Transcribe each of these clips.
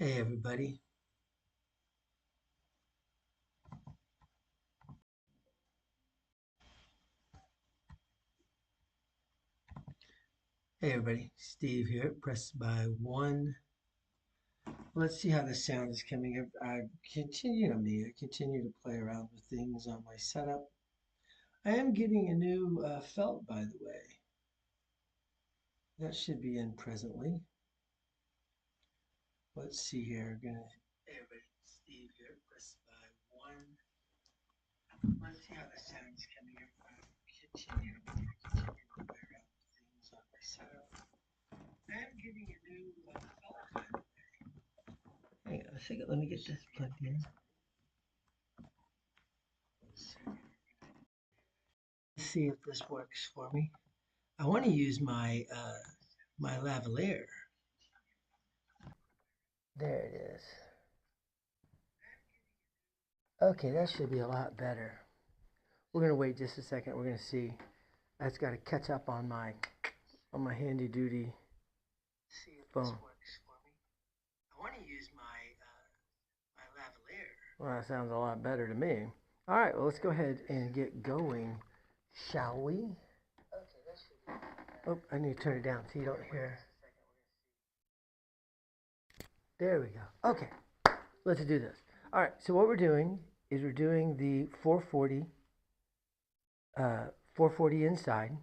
Hey everybody. Hey everybody. Steve here. Press by one. Let's see how the sound is coming up. I continue to play around with things on my setup. I am getting a new felt, by the way. That should be in presently. Let's see here. Hey everybody. Steve here. Press by one. Let's see how the sound is coming up. I continue to play around with things on my setup. I am getting a new felt, by the way. Hang on a second, let me get this plugged in. Let's see if this works for me. I want to use my lavalier. There it is. Okay, that should be a lot better. We're gonna wait just a second. We're gonna see. That's got to catch up on my handy duty phone. I want to use my lavalier. Well, that sounds a lot better to me. All right, well, let's go ahead and get going, shall we? Oh, I need to turn it down so you don't hear. There we go. Okay, let's do this. All right, so what we're doing is we're doing the 440 inside.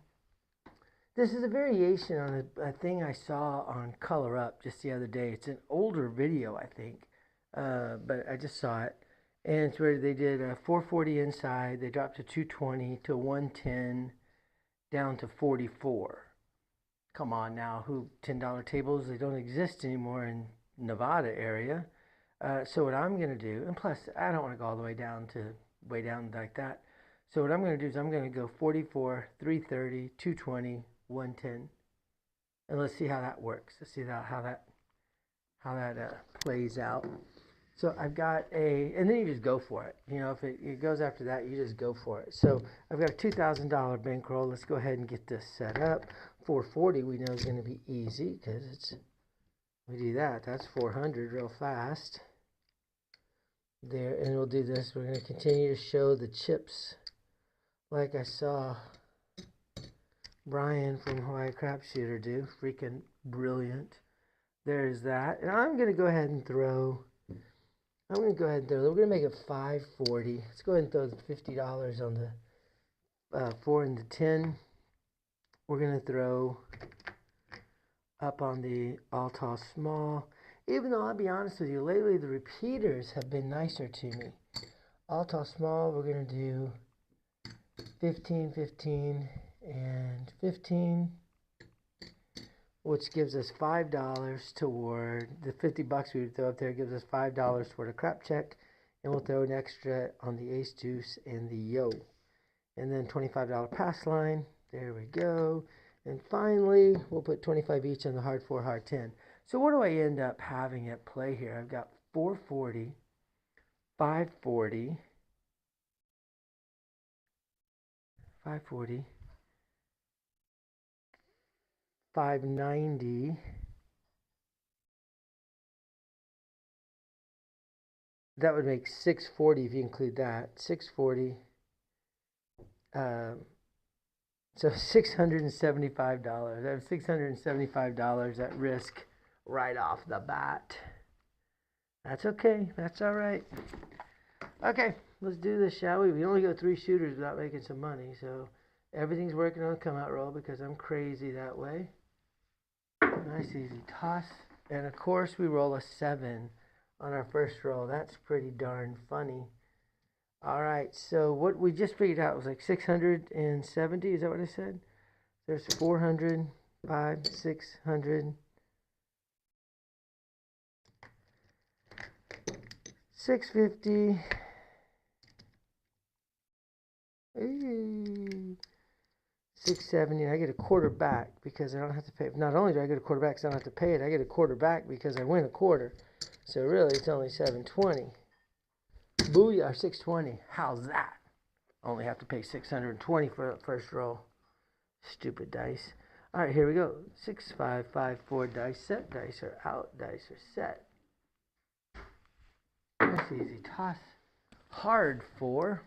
This is a variation on a thing I saw on Color Up just the other day. It's an older video, I think, but I just saw it. And it's where they did a 440 inside. They dropped to 220 to 110 down to 44. Come on now, $10 tables, they don't exist anymore in Nevada area. So what I'm going to do, and plus I don't want to go all the way down like that. So what I'm going to do is I'm going to go 44, 330, 220, 110. And let's see how that works. Let's see how that plays out. So I've got and then you just go for it. You know, if it goes after that, you just go for it. So I've got a $2,000 bankroll. Let's go ahead and get this set up. 440 we know is going to be easy because we do that. That's 400 real fast. There, and we'll do this. We're going to continue to show the chips like I saw Brian from Hawaii Crapshooter do. Freaking brilliant. There's that. And I'm going to go ahead and throw. We're going to make it 540. Let's go ahead and throw the $50 on the 4 and the 10. We're going to throw up on the all tall small. Even though I'll be honest with you, lately the repeaters have been nicer to me. All tall small, we're going to do 15, 15, and 15, which gives us $5 toward the $50 we would throw up there. Gives us $5 toward a crap check, and we'll throw an extra on the ace deuce and the yo, and then $25 pass line. There we go. And finally, we'll put 25 each on the hard 4, hard 10. So what do I end up having at play here? I've got 440, 540, 540, 590, that would make 640 if you include that. 640, so $675. I have $675 at risk right off the bat. That's okay. That's all right. Okay, let's do this, shall we? We only go 3 shooters without making some money, so everything's working on a come-out roll because I'm crazy that way. Nice easy toss. And of course, we roll a 7 on our first roll. That's pretty darn funny. All right, so what we just figured out was like 670. Is that what I said? There's 400, 5, 600, 650. 670. I get a quarter back because I don't have to pay. Not only do I get a quarter back because I don't have to pay it, I get a quarter back because I win a quarter. So really, it's only 720. Booyah, 620. How's that? Only have to pay 620 for the first roll. Stupid dice. All right, here we go. 6, 5, 5, 4 dice set. Dice are out. Dice are set. That's easy. Toss hard 4.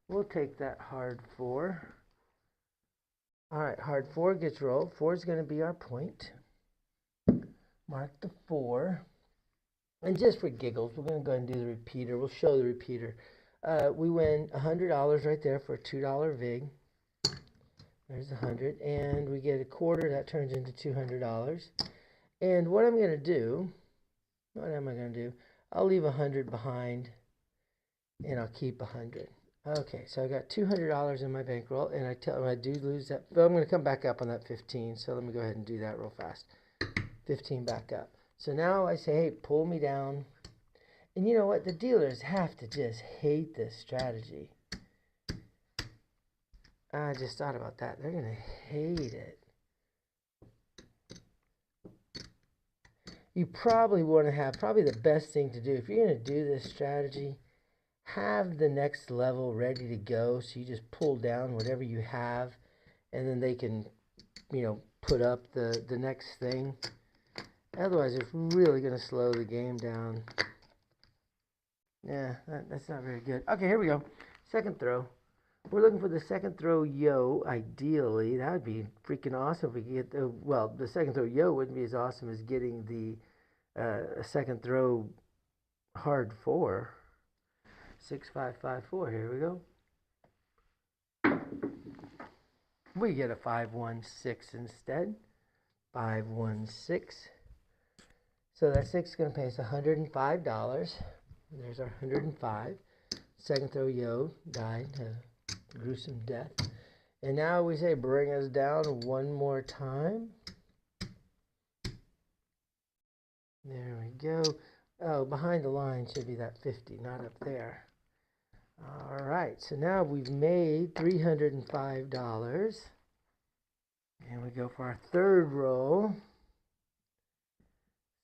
We'll take that hard 4. All right, hard 4 gets rolled. 4 is going to be our point. Mark the 4. And just for giggles, we're going to go ahead and do the repeater. We'll show the repeater. We win $100 right there for a $2 VIG. There's 100. And we get a quarter. That turns into $200. And what I'm going to do, what am I going to do? I'll leave 100 behind, and I'll keep 100. Okay, so I got $200 in my bankroll, and I do lose that. But I'm going to come back up on that 15, so let me go ahead and do that real fast. 15 back up. So now I say, hey, pull me down. And you know what? The dealers have to just hate this strategy. I just thought about that. They're going to hate it. You probably want to have, probably the best thing to do, if you're going to do this strategy, have the next level ready to go. So you just pull down whatever you have, and then they can, you know, put up the next thing. Otherwise, it's really going to slow the game down. Yeah, that's not very good. Okay, here we go. Second throw. We're looking for the second throw yo, ideally. That would be freaking awesome if we could get the, well, the second throw yo wouldn't be as awesome as getting the second throw hard 4. 6, 5, 5, 4. Here we go. We get a 5, 1, 6 instead. 5, 1, 6. So that 6 is going to pay us $105. There's our 105. Second throw yo died. Gruesome death. And now we say bring us down one more time. There we go. Oh, behind the line should be that 50, not up there. All right, so now we've made $305. And we go for our third roll.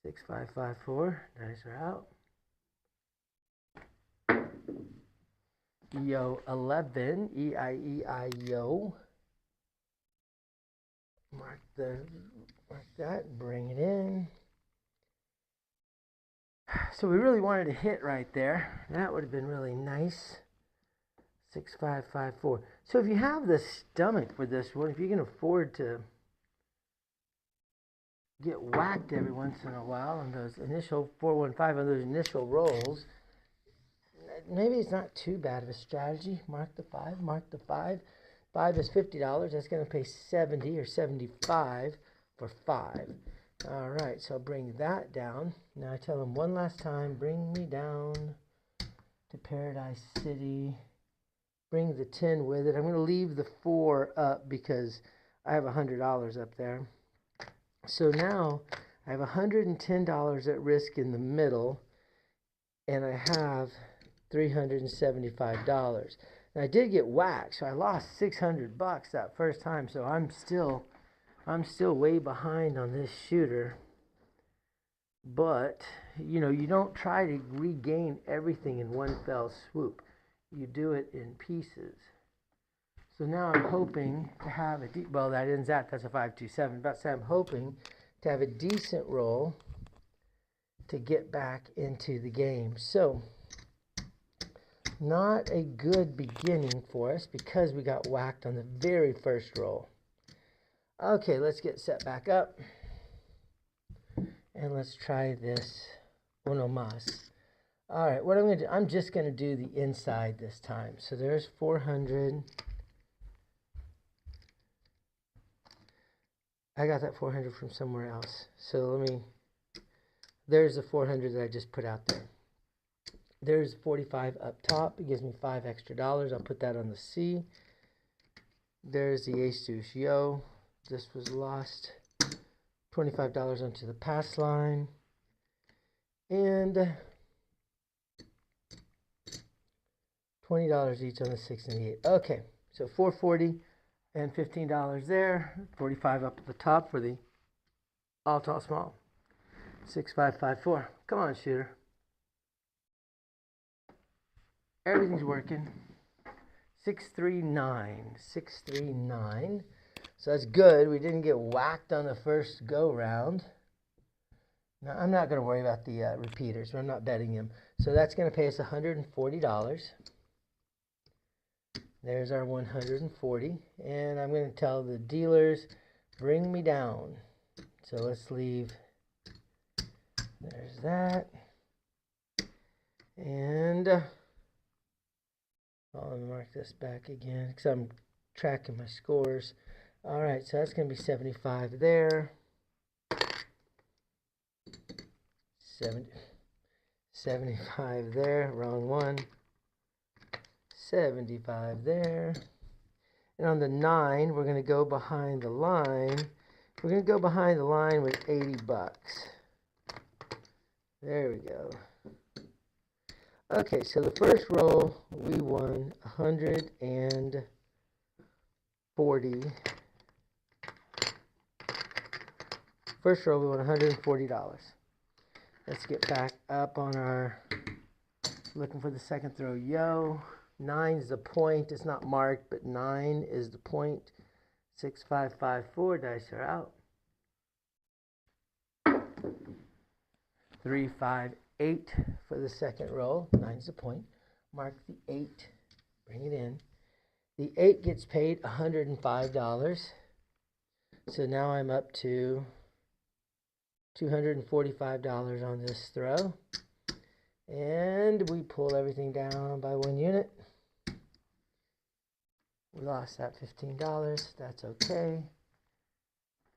6, 5, 5, 4. Dice are out. Yo 11, E-I-E-I-Yo. Mark that, bring it in. So we really wanted to hit right there. That would have been really nice. 6, 5, 5, 4. So if you have the stomach for this one, if you can afford to get whacked every once in a while on those initial 415 on those initial rolls, maybe it's not too bad of a strategy. Mark the 5. Mark the 5. 5 is $50. That's going to pay 70 or 75 for 5. All right, so I'll bring that down. Now I tell them one last time, bring me down to Paradise City. Bring the 10 with it. I'm going to leave the 4 up because I have $100 up there. So now I have $110 at risk in the middle, and I have $375. And I did get whacked, so I lost $600 that first time. So I'm still way behind on this shooter. But you know, you don't try to regain everything in one fell swoop. You do it in pieces. So now I'm hoping to have a well, that ends that. That's a 527. But I'm hoping to have a decent roll to get back into the game. So not a good beginning for us because we got whacked on the very first roll. Okay, let's get set back up. And let's try this uno más. All right, what I'm going to do, I'm just going to do the inside this time. So there's 400. I got that 400 from somewhere else. So there's the 400 that I just put out there. There's 45 up top. It gives me $5 extra. I'll put that on the C. There's the ace deuce yo. This was lost. $25 onto the pass line. And $20 each on the 6 and the 8. Okay, so $440 and $15 there. 45 up at the top for the all tall small. 6, 5, 5, 4. Come on, shooter. Everything's working. 639. 639. So that's good. We didn't get whacked on the first go round. Now, I'm not going to worry about the repeaters. I'm not betting them. So that's going to pay us $140. There's our 140. And I'm going to tell the dealers, bring me down. So let's leave. There's that. And I'll mark this back again because I'm tracking my scores. All right, so that's going to be 75 there. 75 there, wrong one. 75 there. And on the 9, we're going to go behind the line. We're going to go behind the line with 80 bucks. There we go. Okay, so the first roll, we won 140. First roll, we won $140. Let's get back up on our, looking for the second throw. Yo, 9 is the point. It's not marked, but 9 is the point. 6, 5, 5, 4. Dice are out. 3, 5, 8 for the second roll. 9 is the point. Mark the 8. Bring it in. The 8 gets paid $105. So now I'm up to $245 on this throw. And we pull everything down by 1 unit. We lost that $15. That's okay.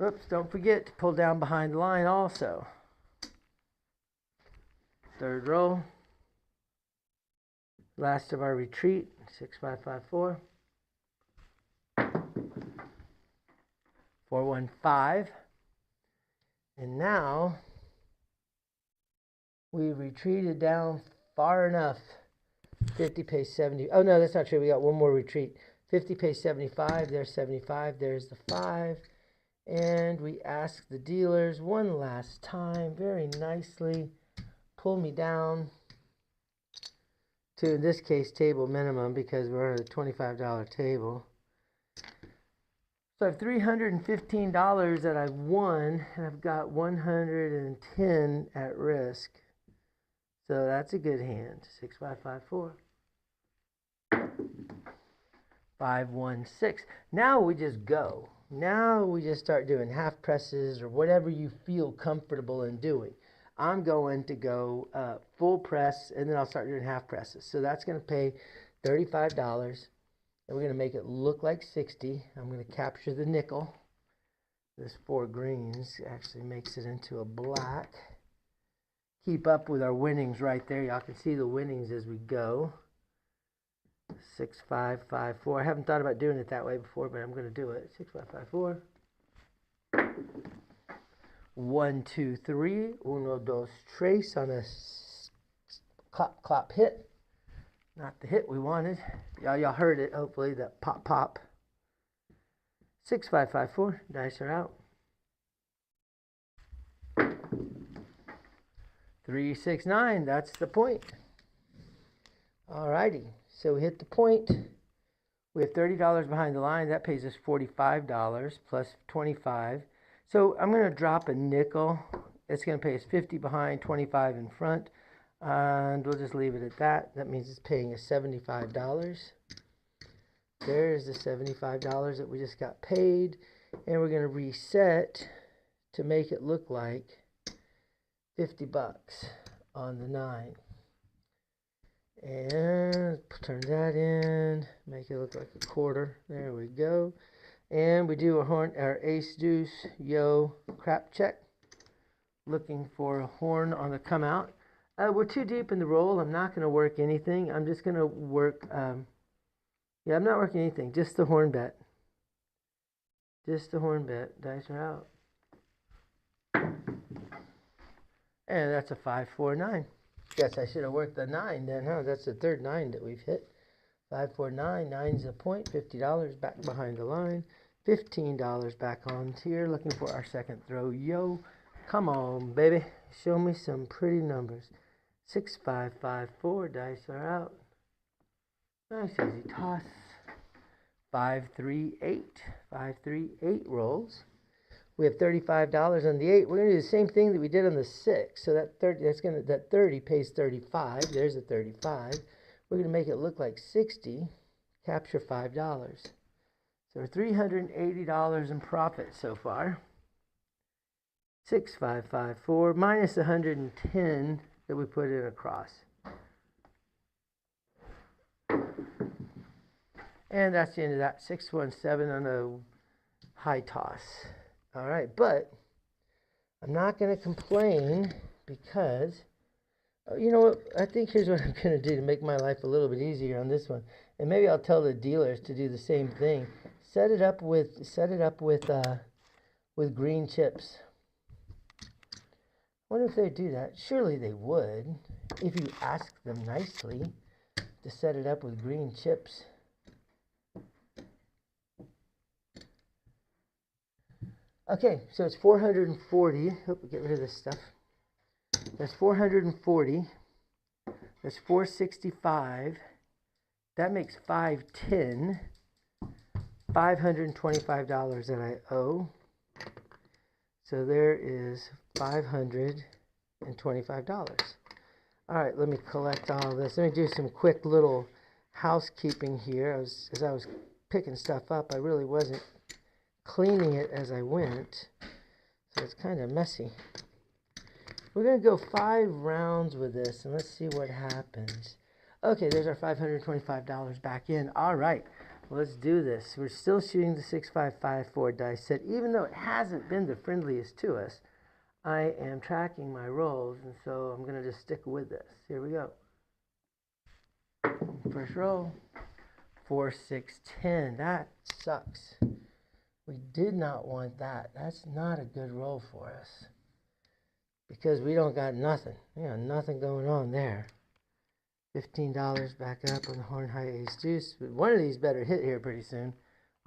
Oops, don't forget to pull down behind the line also. Third roll. Last of our retreat. 6, 5, 5, 4. 4, 1, 5. And now we retreated down far enough. 50 pays 70. Oh, no, that's not true. We got one more retreat. 50 pays 75. There's 75. There's the 5. And we ask the dealers one last time, very nicely, pull me down to, in this case, table minimum because we're on a $25 table. So I have $315 that I've won, and I've got 110 at risk. So that's a good hand. 6, 5, 5, 4. 5, 1, 6. Now we just go. Now we just start doing half presses or whatever you feel comfortable in doing. I'm going to go full press, and then I'll start doing half presses. So that's going to pay $35. And we're going to make it look like 60. I'm going to capture the nickel. This 4 greens actually makes it into a black. Keep up with our winnings right there. Y'all can see the winnings as we go. 6, 5, 5, 4. I haven't thought about doing it that way before, but I'm going to do it. 6, 5, 5, 4. 1, 2, 3. Uno, dos, tres on a clap, clap hit. Not the hit we wanted. Y'all heard it, hopefully, that pop, pop. 6, 5, 5, 4. Dice are out. 3, 6, 9. That's the point. Alrighty. So we hit the point. We have $30 behind the line. That pays us $45 plus 25. So I'm going to drop a nickel. It's going to pay us 50 behind, 25 in front. And we'll just leave it at that. That means it's paying us $75. There's the $75 that we just got paid. And we're going to reset to make it look like 50 bucks on the 9. And turn that in. Make it look like a quarter. There we go. And we do our ace deuce yo crap check. Looking for a horn on the come out. We're too deep in the roll. I'm not going to work anything. I'm just going to work, I'm not working anything. Just the horn bet. Just the horn bet. Dice are out. And that's a 5, 4, 9. Guess I should have worked the 9 then, huh? That's the third 9 that we've hit. 5, 4, 9. 9's a point. $50 back behind the line. $15 back on here. Looking for our second throw. Yo, come on, baby. Show me some pretty numbers. 6, 5, 5, 4. Dice are out. Nice easy toss. 5, 3, 8. 5, 3, 8 rolls. We have $35 on the 8. We're going to do the same thing that we did on the 6. So that 30 pays 35. There's a 35. We're going to make it look like 60. Capture $5. So we're $380 in profit so far. 6554 minus 110 that we put in across. And that's the end of that. 617 on a high toss. All right, but I'm not going to complain because, you know what, I think here's what I'm going to do to make my life a little bit easier on this one. And maybe I'll tell the dealers to do the same thing. Set it up with green chips. I wonder if they do that. Surely they would, if you ask them nicely to set it up with green chips. Okay, so it's 440. Hope we get rid of this stuff. That's 440. That's 465. That makes 510. $525 that I owe. So there is $525. All right, let me collect all this. Let me do some quick little housekeeping here. As I was picking stuff up, I really wasn't cleaning it as I went, so it's kind of messy. We're going to go 5 rounds with this, and let's see what happens. Okay, there's our $525 back in. All right, let's do this. We're still shooting the 6554 dice set, even though it hasn't been the friendliest to us. I am tracking my rolls, and so I'm going to just stick with this. Here we go. First roll, 4, 6, 10. That sucks. We did not want that. That's not a good roll for us because we don't got nothing. We got nothing going on there. $15 back up on the horn high ace deuce. One of these better hit here pretty soon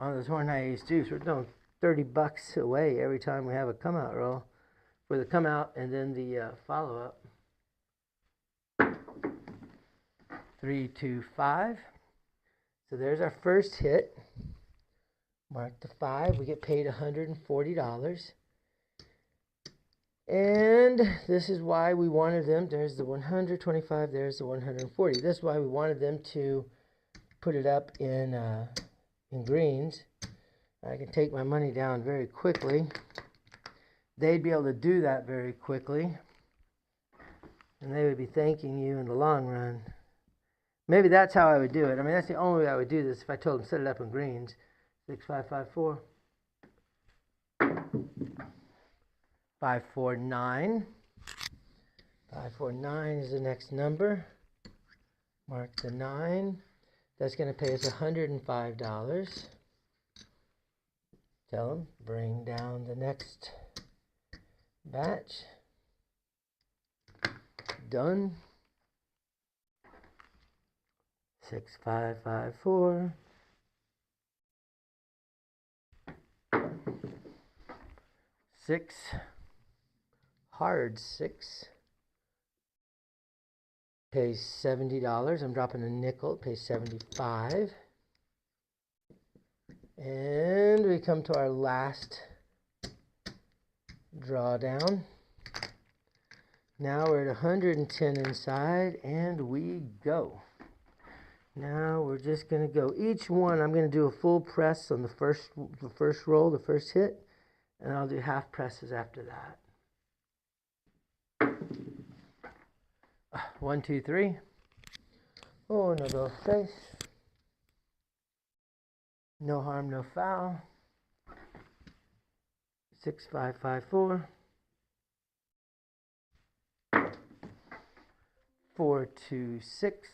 on this horn high ace deuce. We're doing $30 away every time we have a come out roll for the come out and then the follow up. 3, 2, 5. So there's our first hit. Mark the 5. We get paid $140. And this is why we wanted them. There's the 125. There's the 140. This is why we wanted them to put it up in greens. I can take my money down very quickly. They'd be able to do that very quickly. And they would be thanking you in the long run. Maybe that's how I would do it. I mean, that's the only way I would do this if I told them set it up in greens. 6554. 549. 549 is the next number. Mark the 9. That's going to pay us $105. Tell them, bring down the next batch. Done. 6554. 6. Hard 6. Pays $70. I'm dropping a nickel. It pays $75. And we come to our last drawdown. Now we're at 110 inside, and we go. Now we're just going to go. Each one, I'm going to do a full press on the first roll, the first hit, and I'll do half presses after that. 1, 2, 3. Oh, no go face. No harm, no foul. 6554. 4, 2, 6.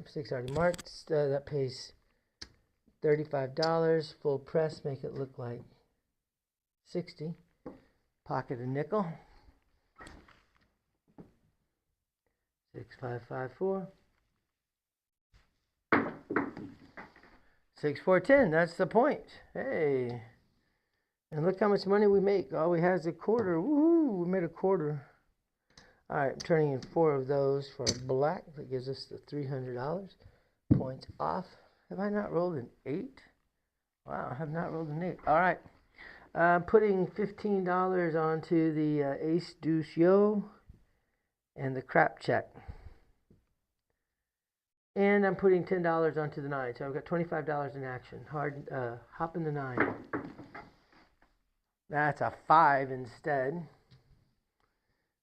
6 already marked. That pays $35. Full press, make it look like 60. Pocket a nickel. 6554. 6410. That's the point. Hey. And look how much money we make. All we have is a quarter. Woohoo! We made a quarter. Alright, I'm turning in 4 of those for black. That gives us the $300. Points off. Have I not rolled an 8 Wow, I have not rolled an 8. All right. Putting $15 onto the ace deuce yo and the crap check. And I'm putting $10 onto the 9. So I've got $25 in action. Hop in the 9. That's a 5 instead.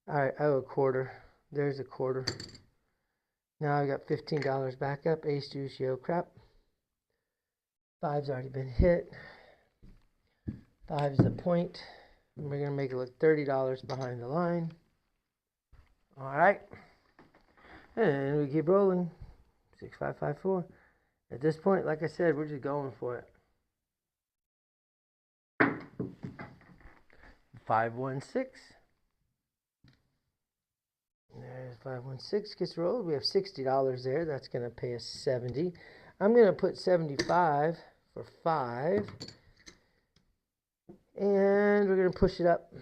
All right, I owe a quarter. There's a quarter. Now I got $15 back up. Ace deuce yo crap. 5's already been hit. 5's the point. And we're going to make it look $30 behind the line. All right. And we keep rolling. 6, 5, 5, 4. At this point, like I said, we're just going for it. 5, 1, 6. There's 5, 1, 6 gets rolled. We have $60 there. That's going to pay us 70. I'm going to put 75 for 5. And we're going to push it up.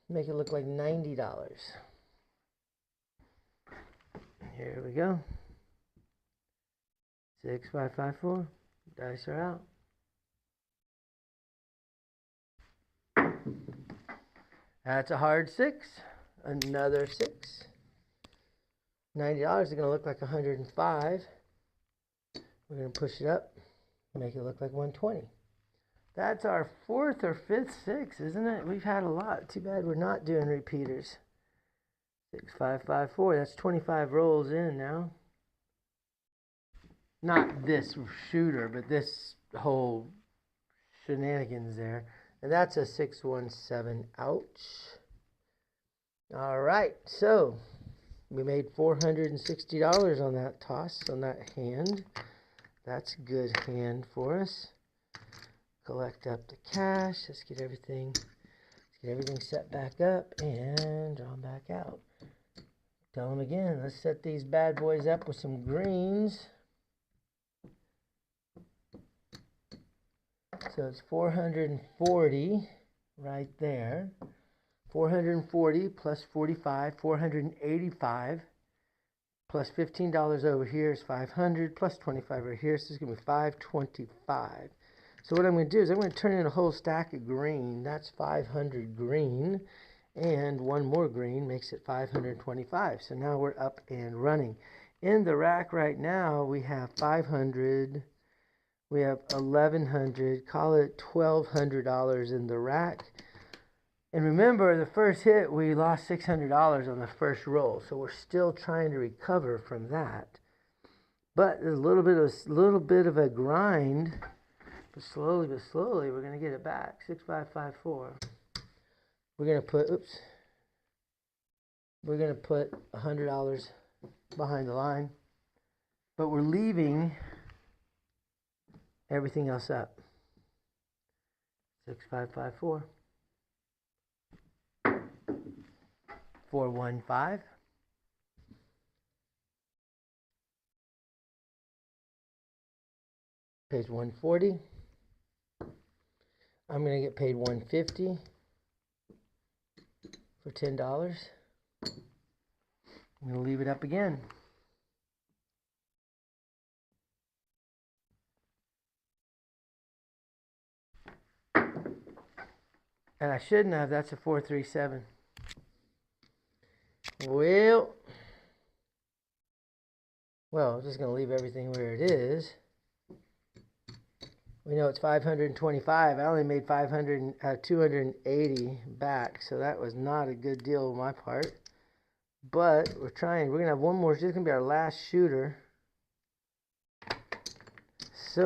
Make it look like $90. Here we go. 6, 5, 5, 4. Dice are out. That's a hard 6. Another 6. $90 is going to look like 105. We're going to push it up. Make it look like 120. That's our 4th or 5th 6, isn't it? We've had a lot. Too bad we're not doing repeaters. 6, 5, 5, 4. That's 25 rolls in now. Not this shooter, but this whole shenanigans there. And that's a 6, 1, 7. Ouch. All right. So we made $460 on that toss, on that hand. That's a good hand for us. Collect up the cash. Let's get everything set back up and draw them back out. Tell them again. Let's set these bad boys up with some greens. So it's 440 right there. 440 plus 45, 485 plus $15 over here is 500 plus 25 over here. So this is going to be 525. So what I'm going to do is I'm going to turn in a whole stack of green. That's 500 green. And one more green makes it 525. So now we're up and running. In the rack right now, we have 500. We have 1,100. Call it $1,200 in the rack. And remember, the first hit, we lost $600 on the first roll. So we're still trying to recover from that. But there's a little bit of a grind. But slowly, we're going to get it back. 6, 5, 5, 4. We're going to put $100 behind the line. But we're leaving everything else up. 6, 5, 5, 4. 4, 1, 5. Pays 140. I'm going to get paid 150 for $10. I'm going to leave it up again. And I shouldn't have. That's a 437. Well, I'm just going to leave everything where it is. We know it's 525. I only made 280 back, so that was not a good deal on my part. But we're trying. We're going to have one more. This is going to be our last shooter. So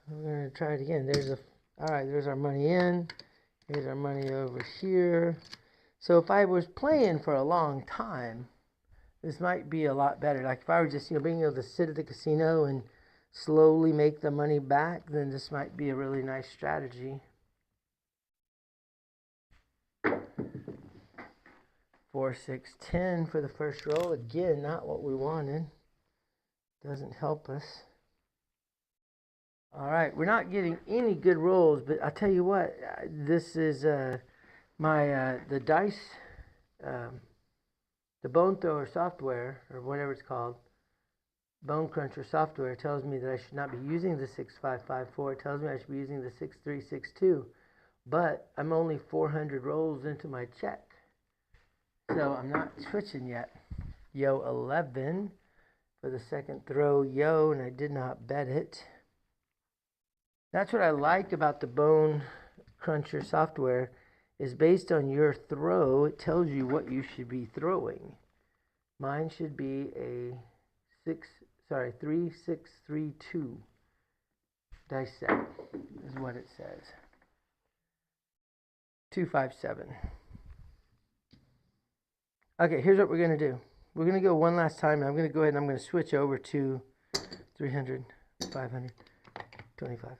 we're going to try it again. All right, there's our money in. Here's our money over here. So if I was playing for a long time, this might be a lot better. Like if I were just, being able to sit at the casino and slowly make the money back, then this might be a really nice strategy. 4, 6, 10 for the first roll. Again, not what we wanted. Doesn't help us. All right, we're not getting any good rolls, but I'll tell you what, this is the dice, the bone thrower software, or whatever it's called. Bone Cruncher software tells me that I should not be using the 6554. It tells me I should be using the 6362. But I'm only 400 rolls into my check. So I'm not switching yet. Yo 11 for the second throw. Yo, and I did not bet it. That's what I like about the Bone Cruncher software, is based on your throw. It tells you what you should be throwing. Mine should be a 3632 dice set is what it says. 257. Okay, here's what we're going to do. We're going to go one last time. I'm going to go ahead and I'm going to switch over to 300, 500, 25.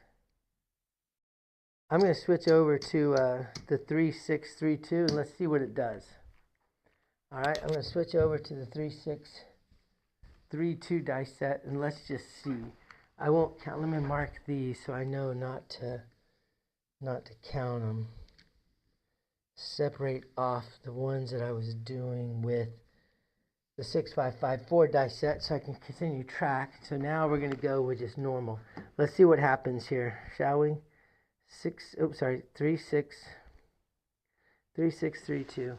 I'm going to switch over to the 3632 and let's see what it does. All right, I'm going to switch over to the 3632 dice set and let's just see. I won't count. Let me mark these so I know not to count them. Separate off the ones that I was doing with the 6554 dice set so I can continue track. So now we're going to go with just normal. Let's see what happens here, shall we? 3632.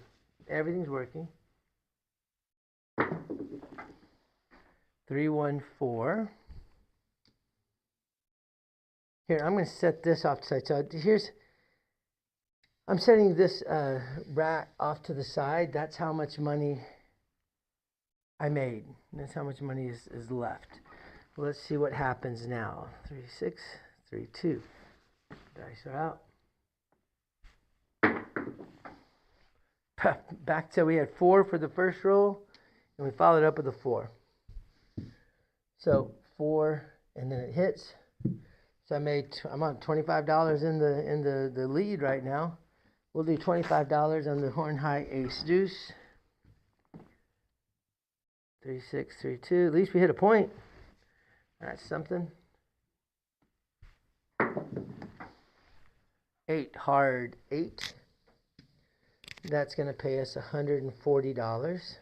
Everything's working. 314. Here, I'm going to set this off to the side. So here's, I'm setting this rack off to the side. That's how much money I made. That's how much money is left. Well, let's see what happens now. 3632. Dice are out. Back to, we had 4 for the first roll, and we followed up with a 4. So 4, and then it hits. So I'm on $25 in the lead right now. We'll do $25 on the Horn High Ace Deuce. 3632. At least we hit a point. That's something. 8 hard 8. That's going to pay us $140.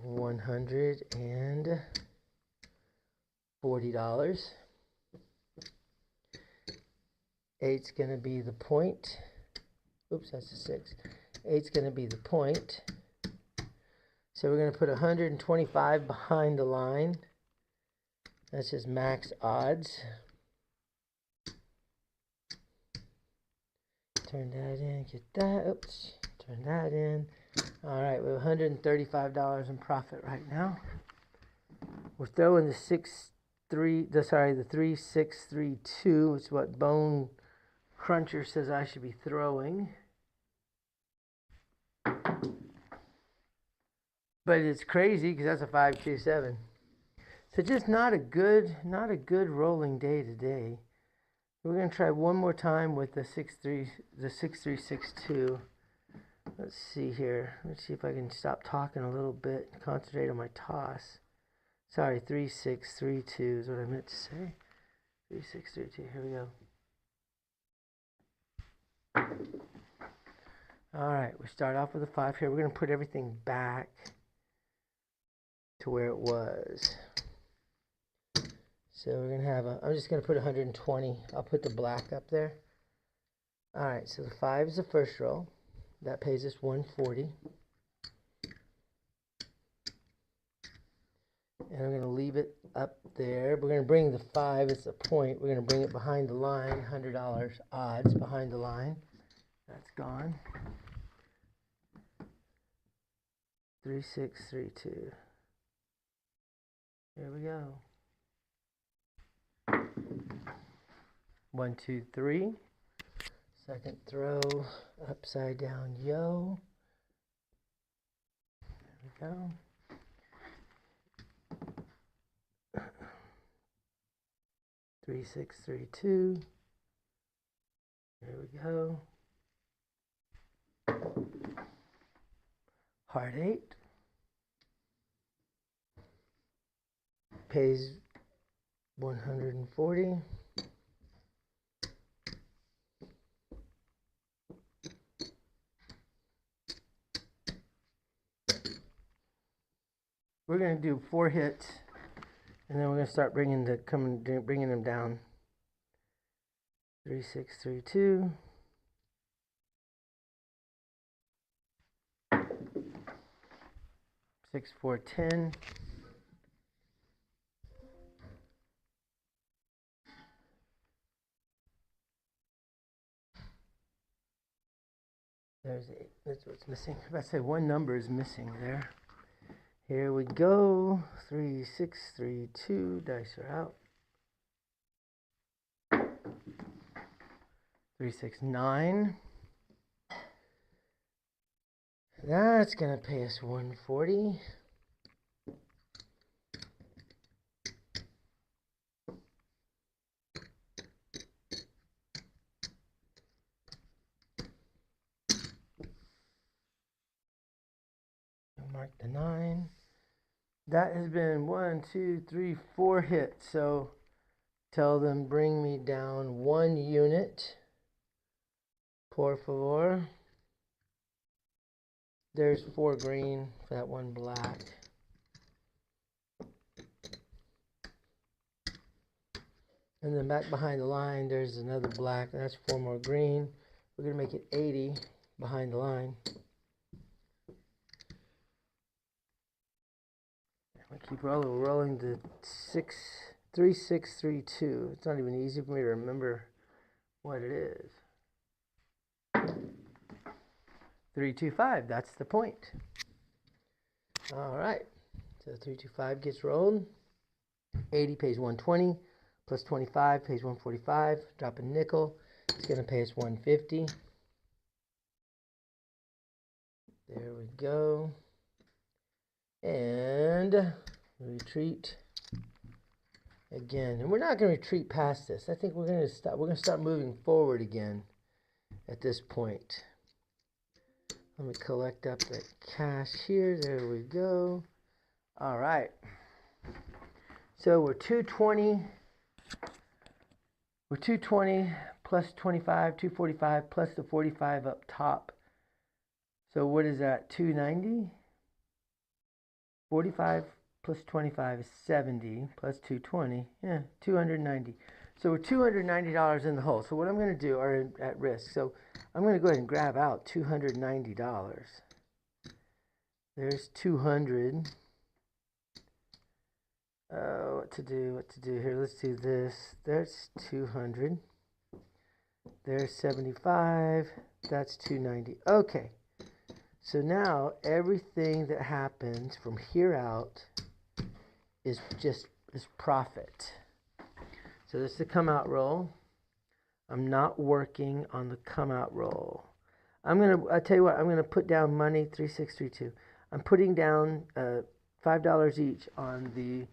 $140. 8's going to be the point. Oops, that's a 6. 8's going to be the point. So we're going to put 125 behind the line. That's just max odds. Turn that in, get that. Oops, turn that in. All right, we have $135 in profit right now. We're throwing the 3632. It's what Bone Cruncher says I should be throwing. But it's crazy because that's a 527. So just not a good rolling day today. We're going to try one more time with the 6362. Let's see here. Let's see if I can stop talking a little bit and concentrate on my toss. Sorry, 3632 is what I meant to say. 3632. Here we go. All right, we start off with a 5 here. We're going to put everything back to where it was. So we're going to have I'm just going to put 120. I'll put the black up there. All right, so the 5 is the first roll. That pays us 140. And I'm going to leave it up there. We're going to bring the 5 as a point. We're going to bring it behind the line. $100 odds behind the line. That's gone. 3632. Here we go. 1, 2, 3. Second throw, upside down yo. There we go. 3632. There we go. Heart 8. Pays 140. We're going to do 4 hits, and then we're going to start bringing them down. 3, 6, 3, 2. 6, 4, 10. There's 8. That's what's missing. If I say one number is missing there. Here we go. 3, 6, 3, 2. Dice are out. 3, 6, 9. That's going to pay us 140. Mark the 9. That has been 1, 2, 3, 4 hits. So tell them bring me down 1 unit. Por favor. There's 4 green for that 1 black. And then back behind the line, there's another black. That's 4 more green. We're going to make it 80 behind the line. I keep rolling the 3, 6, 3, 2. It's not even easy for me to remember what it is. 3, 2, 5. That's the point. All right. So 3, 2, 5 gets rolled. 80 pays 120. Plus 25 pays 145. Drop a nickel. It's going to pay us 150. There we go. And retreat again. And we're not going to retreat past this. I think we're going to stop. We're going to start moving forward again at this point. Let me collect up the cash here. There we go. All right. So we're 220. We're 220 plus 25, 245 plus the 45 up top. So what is that? 290? 45 plus 25 is 70 plus 220. Yeah, 290. So we're $290 in the hole. So what I'm going to do are at risk. So I'm going to go ahead and grab out $290. There's 200. What to do here? Let's do this. There's 200. There's 75. That's 290. Okay. So now everything that happens from here out is just this profit. So this is the come out roll. I'm not working on the come out roll. I'll tell you what, I'm gonna put down money 3632. I'm putting down $5 each on the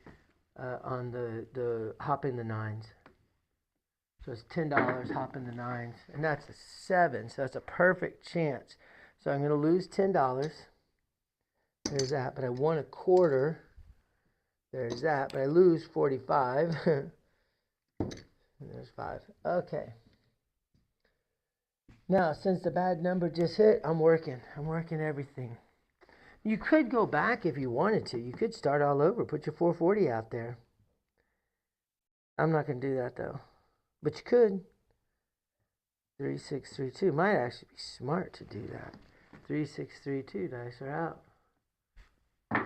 hop in the 9s. So it's $10 hop in the 9s, and that's a 7. So that's a perfect chance. So I'm going to lose $10. There's that, but I won a quarter. There's that, but I lose 45. There's 5. Okay. Now, since the bad number just hit, I'm working everything. You could go back if you wanted to. You could start all over. Put your 440 out there. I'm not going to do that, though. But you could. 3, 6, 3, 2. Might actually be smart to do that. 3, 6, 3, 2. Dice are out.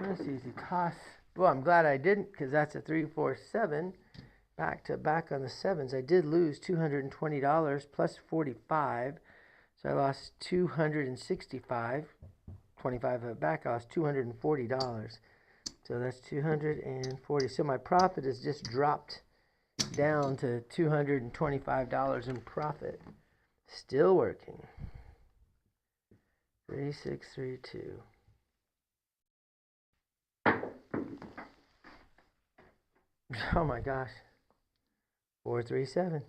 That's easy toss. Well, I'm glad I didn't, because that's a 3, 4, 7. Back to back on the 7s. I did lose $220 plus 45. So I lost $265. 25 back, I lost $240. So that's 240. So my profit has just dropped down to $225 in profit. Still working. 3, 6, 3, 2. Oh my gosh. 4, 3, 7.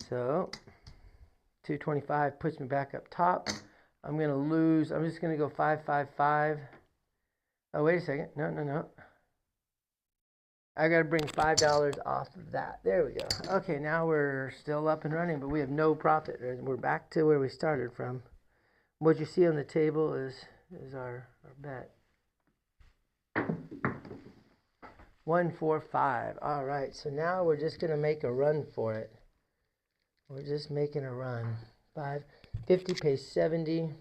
So 225 puts me back up top. I'm going to lose. I'm just going to go 5, 5, 5. Oh, wait a second. No. I got to bring $5 off of that. There we go. Okay, now we're still up and running, but we have no profit. We're back to where we started from. What you see on the table is our bet. 145. All right, so now we're just going to make a run for it. We're just making a run. 550 pays 70.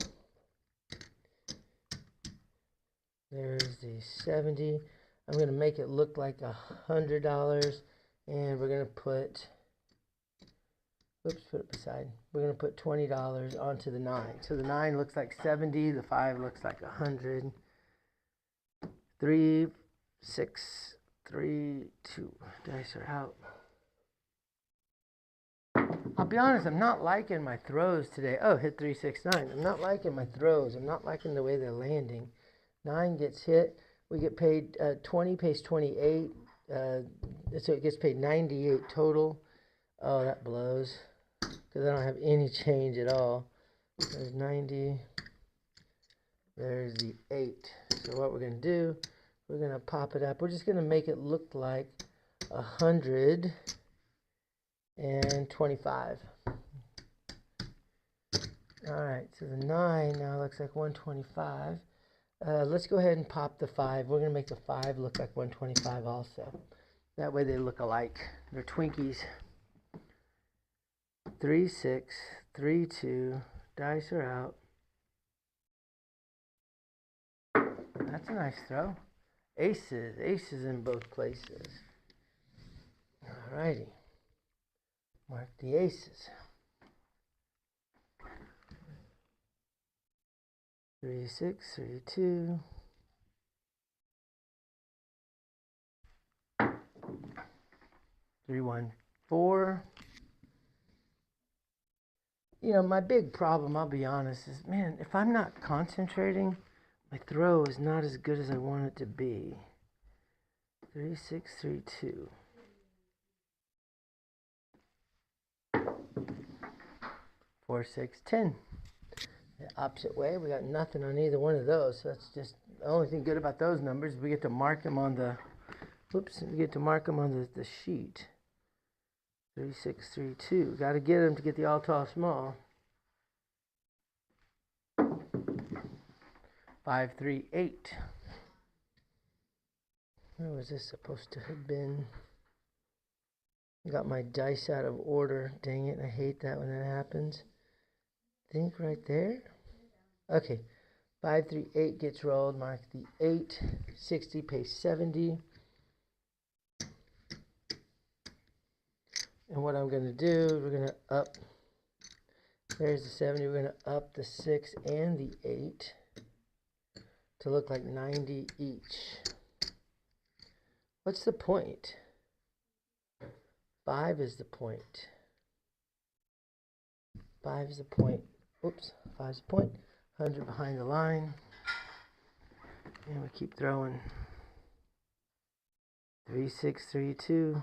There's the 70. I'm going to make it look like $100, and we're going to put, oops, put it beside. We're going to put $20 onto the 9. So the 9 looks like 70, the 5 looks like 100. 3, 6, 3, 2. Dice are out. I'll be honest, I'm not liking my throws today. Oh, hit 3, 6, 9. I'm not liking my throws. I'm not liking the way they're landing. 9 gets hit. We get paid, 20 pays 28. So it gets paid 98 total. Oh, that blows. Because I don't have any change at all. There's 90. There's the 8. So what we're going to do, we're going to pop it up. We're just going to make it look like 125. Alright, so the 9 now looks like 125. Let's go ahead and pop the 5. We're going to make the 5 look like 125 also. That way they look alike. They're Twinkies. 3, 6, 3, 2. Dice are out. That's a nice throw. Aces. Aces in both places. Alrighty. Mark the aces. 3, 6, 3, 2. 3, 1, 4. You know, my big problem, I'll be honest, is, man, if I'm not concentrating, my throw is not as good as I want it to be. 3, 6, 3, 2. 4, 6, 10. The opposite way, we got nothing on either one of those. So that's just the only thing good about those numbers. We get to mark them on the, whoops, we get to mark them on the sheet. 3, 6, 3, 2. Got to get them to get the all tall small. 5, 3, 8. Where was this supposed to have been? I got my dice out of order. Dang it, I hate that when that happens. I think right there. Okay. 5, 3, 8 gets rolled. Mark the 8. 60 pays 70. And what I'm going to do, we're going to up. There's the 70. We're going to up the 6 and the 8 to look like 90 each. What's the point? 5 is the point. 5 is the point. Oops, 5 is the point. 100 behind the line. And we keep throwing. 3, 6, 3, 2.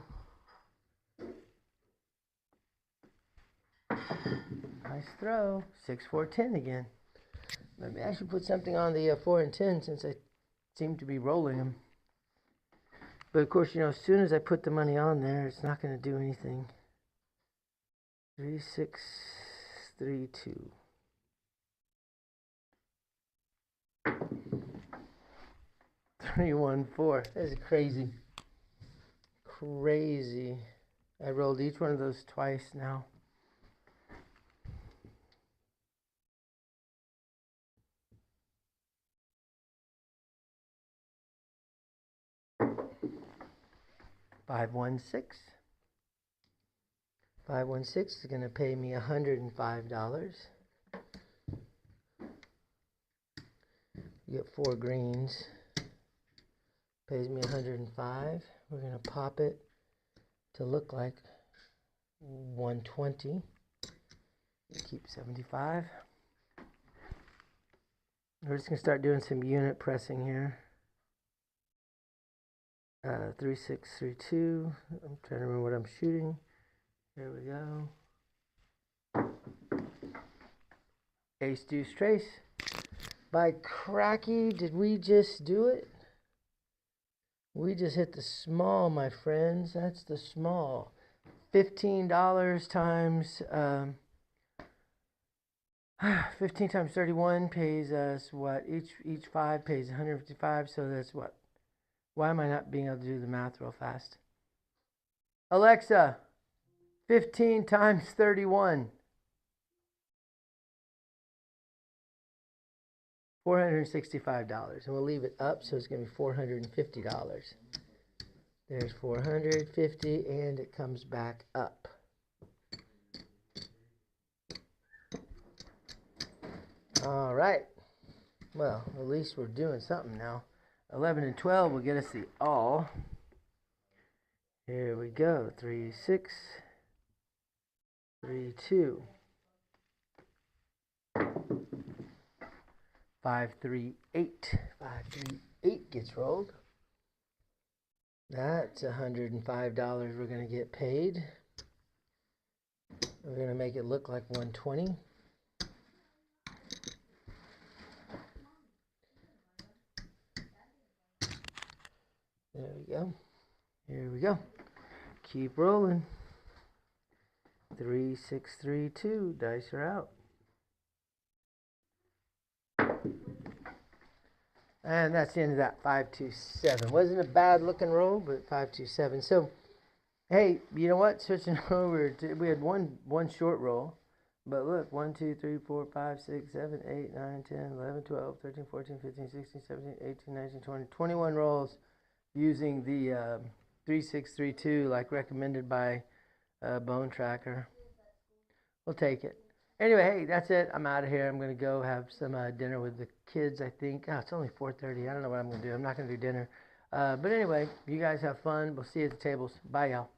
Nice throw. 6, 4, 10 again. Maybe I should put something on the 4 and 10 since I seem to be rolling them. But of course, you know, as soon as I put the money on there, it's not going to do anything. 3, 6, 3, 2. 3, 1, 4. That's crazy. Crazy. I rolled each one of those twice now. Five, 1, 6. 5, 1, 6 is going to pay me $105. You get 4 greens. Pays me 105. We're going to pop it to look like 120. Keep 75. We're just going to start doing some unit pressing here. 3, 6, 3, 2. I'm trying to remember what I'm shooting. There we go. Ace, deuce, trace. By cracky, did we just do it? We just hit the small, my friends. That's the small. $15 times 15 times 31 pays us what? Each 5 pays 155, so that's what? Why am I not being able to do the math real fast? Alexa, 15 times 31. $465. And we'll leave it up, so it's going to be $450. There's 450, and it comes back up. All right. Well, at least we're doing something now. 11 and 12 will get us the all. Here we go. 3, 6, 3, 2. 5, 3, 8. 5, 3, 8 gets rolled. That's $105 we're going to get paid. We're going to make it look like 120. There we go. Here we go. Keep rolling. 3, 6, 3, 2. Dice are out. And that's the end of that 5, 2, 7. Wasn't a bad looking roll, but 5, 2, 7. So, hey, you know what? Switching over to, we had one short roll. But look, 1, 2, 3, 4, 5, 6, 7, 8, 9, 10, 11, 12, 13, 14, 15, 16, 17, 18, 19, 20, 21 rolls using the 3632 like recommended by Bone Tracker. We'll take it. Anyway, hey, that's it. I'm out of here. I'm going to go have some dinner with the kids, I think. Oh, it's only 4:30. I don't know what I'm going to do. I'm not going to do dinner. But anyway, you guys have fun. We'll see you at the tables. Bye, y'all.